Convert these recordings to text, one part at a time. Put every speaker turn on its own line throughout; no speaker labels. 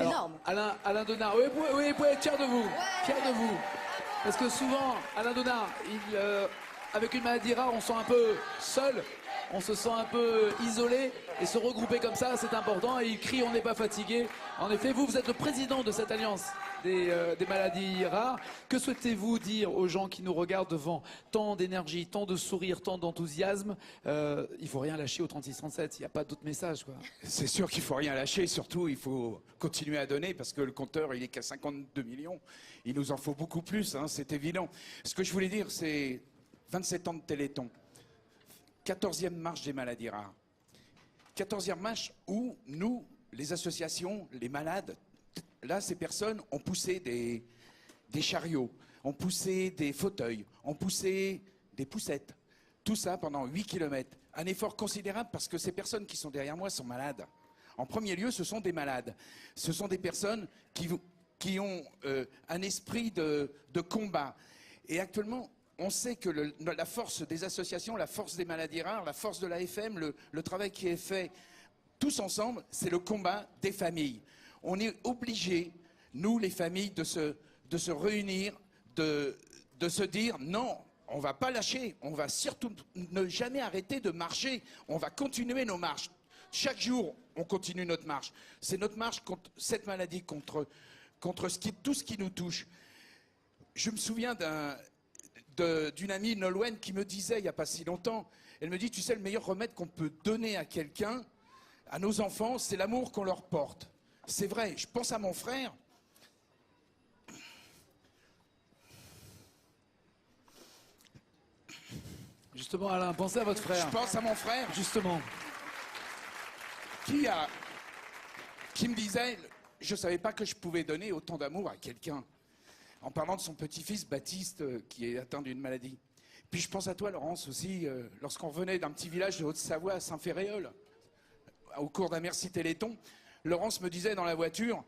C'est énorme.
Alain Donat, oui, vous pouvez être fier de vous. Fier de vous. Parce que souvent, Alain Donat, avec une maladie rare, on se sent un peu seul, on se sent un peu isolé, et se regrouper comme ça, c'est important, et il crie, on n'est pas fatigué. En effet, vous êtes le président de cette alliance des maladies rares. Que souhaitez-vous dire aux gens qui nous regardent devant tant d'énergie, tant de sourires, tant d'enthousiasme? Il faut rien lâcher au 3637, il n'y a pas d'autre message, quoi.
C'est sûr qu'il faut rien lâcher, surtout il faut continuer à donner parce que le compteur il est qu'à 52 millions. Il nous en faut beaucoup plus, hein, c'est évident. Ce que je voulais dire, c'est 27 ans de Téléthon, 14e marche des maladies rares. 14e marche où nous, les associations, les malades, là ces personnes ont poussé des chariots, ont poussé des fauteuils, ont poussé des poussettes. Tout ça pendant 8 km. Un effort considérable parce que ces personnes qui sont derrière moi sont malades. En premier lieu, ce sont des malades. Ce sont des personnes qui ont un esprit de combat. Et actuellement, on sait que la force des associations, la force des maladies rares, la force de l'AFM, le travail qui est fait tous ensemble, c'est le combat des familles. On est obligés, nous les familles, de se réunir, de se dire non, on ne va pas lâcher, on va surtout ne jamais arrêter de marcher, on va continuer nos marches. Chaque jour, on continue notre marche. C'est notre marche contre cette maladie, contre tout ce qui nous touche. Je me souviens d'une amie Nolwenn qui me disait il n'y a pas si longtemps, elle me dit, tu sais, le meilleur remède qu'on peut donner à quelqu'un, à nos enfants, c'est l'amour qu'on leur porte. C'est vrai, je pense à mon frère.
Justement, Alain, pensez à votre frère.
Je pense à mon frère.
Justement.
Qui me disait, je ne savais pas que je pouvais donner autant d'amour à quelqu'un. En parlant de son petit-fils Baptiste, qui est atteint d'une maladie. Puis je pense à toi, Laurence, aussi, lorsqu'on venait d'un petit village de Haute-Savoie à Saint-Féréol, au cours d'un Merci Téléthon, Laurence me disait dans la voiture,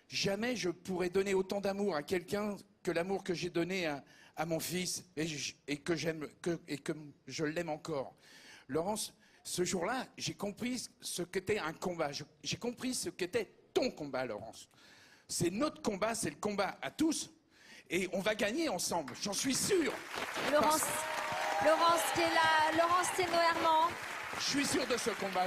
jamais je pourrais donner autant d'amour à quelqu'un que l'amour que j'ai donné à mon fils et que je l'aime encore. Laurence, ce jour-là, j'ai compris ce qu'était un combat. J'ai compris ce qu'était ton combat, Laurence. C'est notre combat, c'est le combat à tous. Et on va gagner ensemble, j'en suis sûr.
Laurence qui est là, Laurence Thénault-Herman.
Je suis sûr de ce combat.